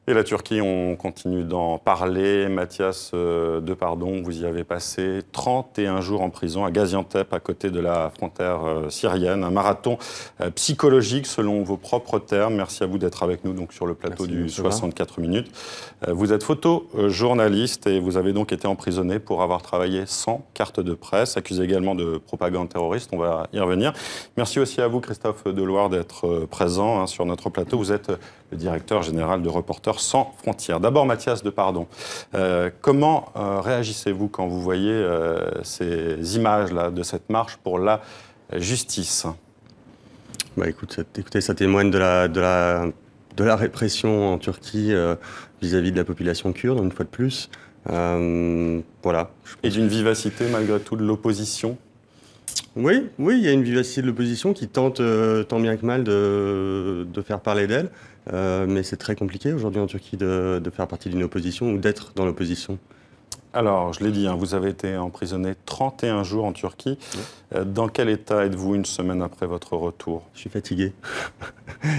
Et la Turquie, on continue d'en parler. Mathias Depardon, vous y avez passé 31 jours en prison à Gaziantep, à côté de la frontière syrienne. Un marathon psychologique, selon vos propres termes. Merci à vous d'être avec nous donc, sur le plateau du 64 minutes. Vous êtes photojournaliste et vous avez donc été emprisonné pour avoir travaillé sans carte de presse, accusé également de propagande terroriste. On va y revenir. Merci aussi à vous, Christophe Deloire, d'être présent sur notre plateau. Vous êtes le directeur général de Reporters sans frontières. D'abord, Mathias Depardon, comment réagissez-vous quand vous voyez ces images-là de cette marche pour la justice? Écoutez, ça témoigne de la répression en Turquie vis-à-vis de la population kurde, une fois de plus. Voilà. Et d'une vivacité, malgré tout, de l'opposition? Oui, il y a une vivacité de l'opposition qui tente tant bien que mal de faire parler d'elle. Mais c'est très compliqué aujourd'hui en Turquie de faire partie d'une opposition ou d'être dans l'opposition. Alors, je l'ai dit, vous avez été emprisonné 31 jours en Turquie. Dans quel état êtes-vous une semaine après votre retour? Je suis fatigué.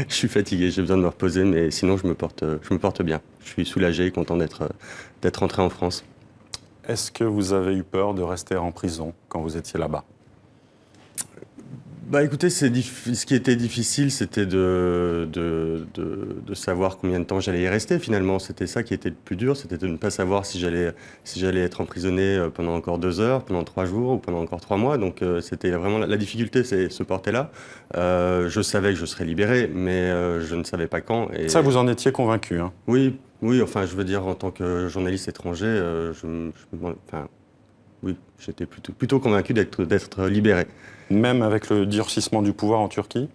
Je suis fatigué, j'ai besoin de me reposer, mais sinon je me porte bien. Je suis soulagé et content d'être rentré en France. Est-ce que vous avez eu peur de rester en prison quand vous étiez là-bas? Écoutez, ce qui était difficile, c'était de savoir combien de temps j'allais y rester finalement. C'était ça qui était le plus dur, c'était de ne pas savoir si j'allais être emprisonné pendant encore 2 heures, pendant 3 jours ou pendant encore 3 mois. Donc c'était vraiment la difficulté, c'est se porter là. Je savais que je serais libéré, mais je ne savais pas quand. Et... Ça, vous en étiez convaincu, hein? Oui, enfin je veux dire, en tant que journaliste étranger, oui, j'étais plutôt convaincu d'être libéré. Même avec le durcissement du pouvoir en Turquie?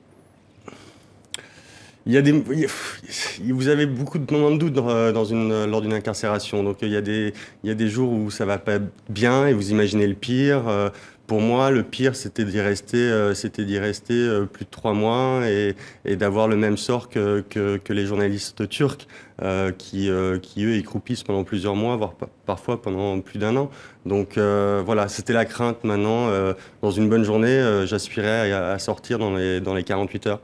Vous avez beaucoup de moments de doute lors d'une incarcération. Donc il y a des jours où ça va pas bien et vous imaginez le pire. Pour moi, le pire, c'était d'y rester plus de 3 mois et d'avoir le même sort que les journalistes turcs qui, eux, y croupissent pendant plusieurs mois, voire parfois pendant plus d'1 an. Donc voilà, c'était la crainte maintenant. Dans une bonne journée, j'aspirais à sortir dans les 48 heures.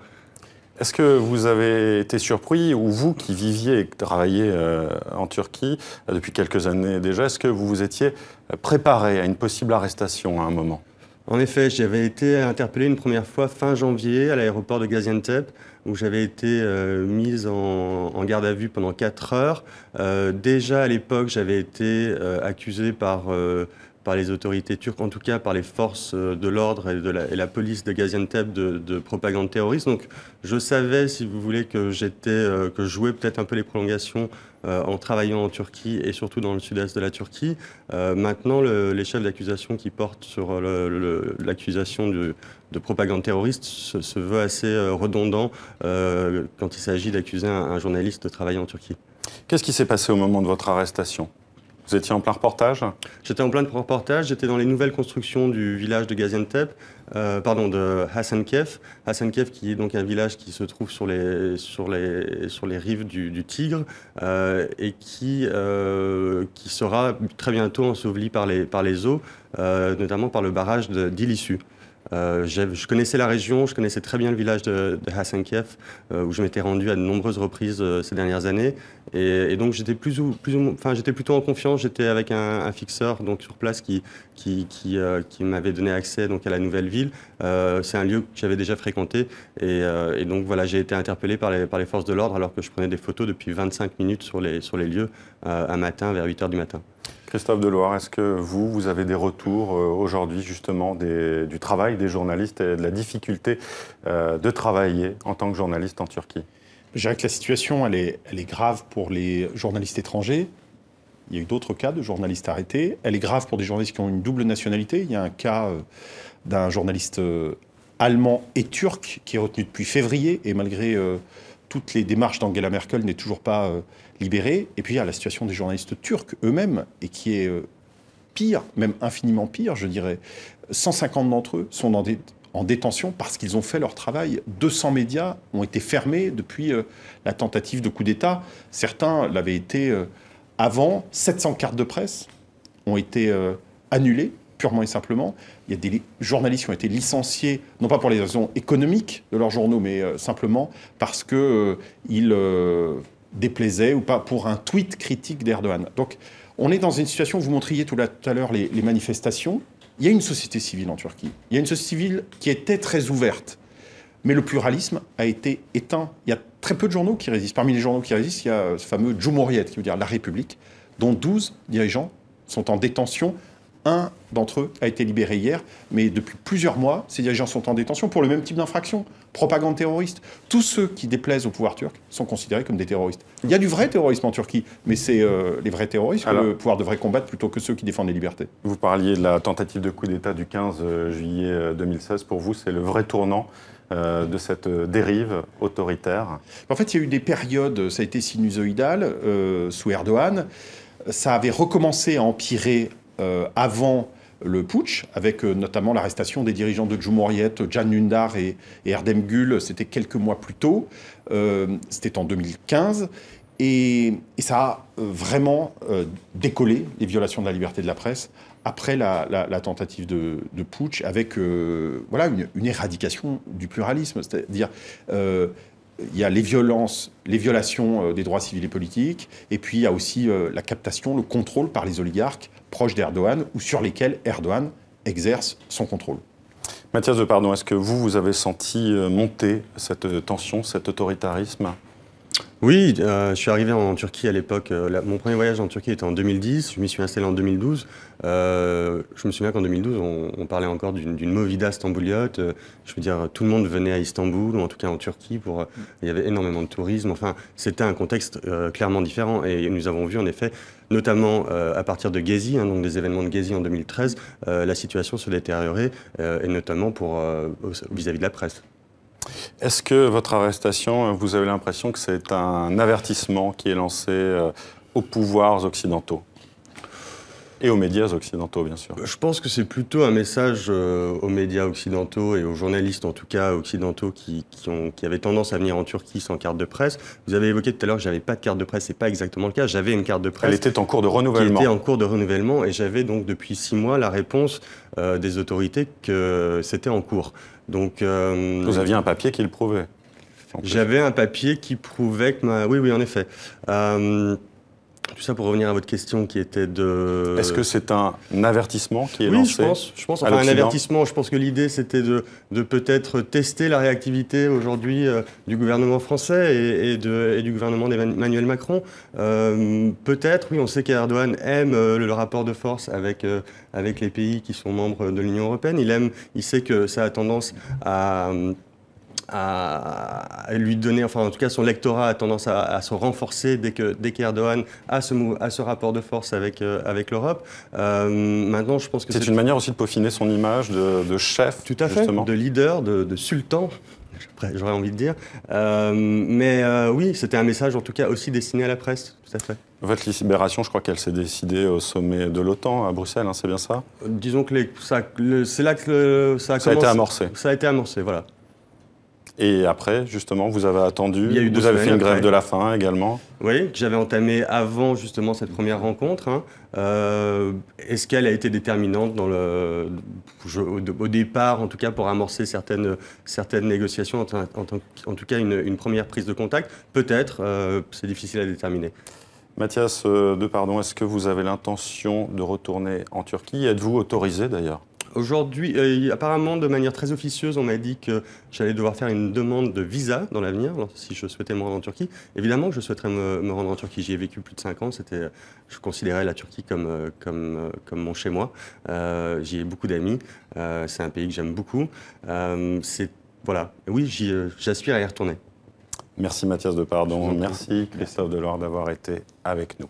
Est-ce que vous avez été surpris, ou vous qui viviez et travaillez en Turquie depuis quelques années déjà, est-ce que vous vous étiez préparé à une possible arrestation à un moment? En effet, j'avais été interpellé une première fois fin janvier à l'aéroport de Gaziantep, où j'avais été mise en garde à vue pendant 4 heures. Déjà à l'époque, j'avais été accusé par les autorités turques, en tout cas par les forces de l'ordre et la police de Gaziantep de propagande terroriste. Donc je savais, si vous voulez, que je jouais peut-être un peu les prolongations en travaillant en Turquie et surtout dans le sud-est de la Turquie. Maintenant, les chefs d'accusation qui portent sur l'accusation de propagande terroriste se veut assez redondant quand il s'agit d'accuser un journaliste de travailler en Turquie. Qu'est-ce qui s'est passé au moment de votre arrestation? Vous étiez en plein reportage? J'étais en plein reportage, j'étais dans les nouvelles constructions du village de Gaziantep, de Hasankeyf. Hasankeyf qui est donc un village qui se trouve sur les rives du Tigre et qui sera très bientôt enseveli par les eaux, notamment par le barrage d'Ilissu. Je connaissais la région, je connaissais très bien le village de Hasankeyf, où je m'étais rendu à de nombreuses reprises ces dernières années. Et donc j'étais j'étais plutôt en confiance. J'étais avec un fixeur donc sur place qui m'avait donné accès donc à la nouvelle ville. C'est un lieu que j'avais déjà fréquenté. Et donc voilà, j'ai été interpellé par les forces de l'ordre alors que je prenais des photos depuis 25 minutes sur les lieux un matin vers 8 h du matin. Christophe Deloire, est-ce que vous avez des retours aujourd'hui justement du travail des journalistes et de la difficulté de travailler en tant que journaliste en Turquie? Je dirais que la situation, elle est grave pour les journalistes étrangers. Il y a eu d'autres cas de journalistes arrêtés. Elle est grave pour des journalistes qui ont une double nationalité. Il y a un cas d'un journaliste allemand et turc qui est retenu depuis février et malgré toutes les démarches d'Angela Merkel n'est toujours pas libéré. Et puis il y a la situation des journalistes turcs eux-mêmes et qui est pire, même infiniment pire, je dirais. 150 d'entre eux sont en détention parce qu'ils ont fait leur travail. 200 médias ont été fermés depuis la tentative de coup d'État. Certains l'avaient été avant. 700 cartes de presse ont été annulées, purement et simplement. Il y a des journalistes qui ont été licenciés, non pas pour les raisons économiques de leurs journaux, mais simplement parce qu'ils déplaisait ou pas pour un tweet critique d'Erdogan. Donc, on est dans une situation, vous montriez tout à l'heure les manifestations. Il y a une société civile en Turquie. Il y a une société civile qui était très ouverte. Mais le pluralisme a été éteint. Il y a très peu de journaux qui résistent. Parmi les journaux qui résistent, il y a ce fameux Cumhuriyet, qui veut dire la République, dont 12 dirigeants sont en détention. Un d'entre eux a été libéré hier, mais depuis plusieurs mois, ces dirigeants sont en détention pour le même type d'infraction, propagande terroriste. Tous ceux qui déplaisent au pouvoir turc sont considérés comme des terroristes. Il y a du vrai terrorisme en Turquie, mais c'est les vrais terroristes que le pouvoir devrait combattre plutôt que ceux qui défendent les libertés. Vous parliez de la tentative de coup d'État du 15 juillet 2016. Pour vous, c'est le vrai tournant de cette dérive autoritaire? En fait, il y a eu des périodes, ça a été sinusoïdal sous Erdogan. Ça avait recommencé à empirer avant le putsch, avec notamment l'arrestation des dirigeants de Cumhuriyet, Can Dündar et Erdem Gül, c'était quelques mois plus tôt, c'était en 2015, et ça a vraiment décollé les violations de la liberté de la presse après la tentative de putsch, avec voilà, une éradication du pluralisme, c'est-à-dire il y a les violations des droits civils et politiques, et puis il y a aussi la captation, le contrôle par les oligarques proches d'Erdogan, ou sur lesquels Erdogan exerce son contrôle. Mathias Depardon, est-ce que vous avez senti monter cette tension, cet autoritarisme? Oui, je suis arrivé en Turquie à l'époque. Mon premier voyage en Turquie était en 2010. Je m'y suis installé en 2012. Je me souviens qu'en 2012, on parlait encore d'une movida stambouliote. Je veux dire, tout le monde venait à Istanbul, ou en tout cas en Turquie. Il y avait énormément de tourisme. Enfin, c'était un contexte clairement différent. Et nous avons vu, en effet, notamment à partir de Gezi, donc des événements de Gezi en 2013, la situation se détériorer, et notamment vis-à-vis de la presse. Est-ce que votre arrestation, vous avez l'impression que c'est un avertissement qui est lancé aux pouvoirs occidentaux et aux médias occidentaux, bien sûr? Je pense que c'est plutôt un message aux médias occidentaux et aux journalistes, en tout cas occidentaux, qui avaient tendance à venir en Turquie sans carte de presse. Vous avez évoqué tout à l'heure que j'avais pas de carte de presse, c'est pas exactement le cas. J'avais une carte de presse. Elle était en cours de renouvellement. Qui était en cours de renouvellement, et j'avais donc depuis 6 mois la réponse des autorités que c'était en cours. Donc, vous aviez un papier qui le prouvait? J'avais un papier qui prouvait que Oui, en effet. Tout ça pour revenir à votre question qui était de... Est-ce que c'est un avertissement qui est lancé? Oui, je pense enfin, un avertissement. Je pense que l'idée, c'était de peut-être tester la réactivité aujourd'hui du gouvernement français et du gouvernement d'Emmanuel Macron. Peut-être, oui, on sait qu'Erdogan aime le rapport de force avec les pays qui sont membres de l'Union européenne. Il sait que ça a tendance à lui donner, enfin en tout cas son lectorat a tendance à se renforcer dès qu'Erdogan a ce rapport de force avec l'Europe. Maintenant, je pense que c'est une manière aussi de peaufiner son image de chef. Tout à fait, justement. De leader, de sultan, j'aurais envie de dire. Oui, c'était un message en tout cas aussi destiné à la presse, tout à fait. Votre libération, je crois qu'elle s'est décidée au sommet de l'OTAN à Bruxelles, hein, c'est bien ça? Disons que c'est là que ça a commencé. Ça a été amorcé. Ça a été amorcé, voilà. Et après, justement, vous avez attendu, vous avez fait une grève de la faim également? Oui, que j'avais entamée avant justement cette première rencontre. Est-ce qu'elle a été déterminante au départ, en tout cas pour amorcer certaines négociations, en tout cas une première prise de contact? Peut-être, c'est difficile à déterminer. Mathias Depardon, est-ce que vous avez l'intention de retourner en Turquie? Êtes-vous autorisé d'ailleurs? Aujourd'hui, apparemment, de manière très officieuse, on m'a dit que j'allais devoir faire une demande de visa dans l'avenir, si je souhaitais me rendre en Turquie. Évidemment que je souhaiterais me rendre en Turquie. J'y ai vécu plus de 5 ans. Je considérais la Turquie comme mon chez-moi. J'y ai beaucoup d'amis. C'est un pays que j'aime beaucoup. Voilà. Oui, j'aspire à y retourner. Merci Mathias Depardon. Merci Christophe Delord d'avoir été avec nous.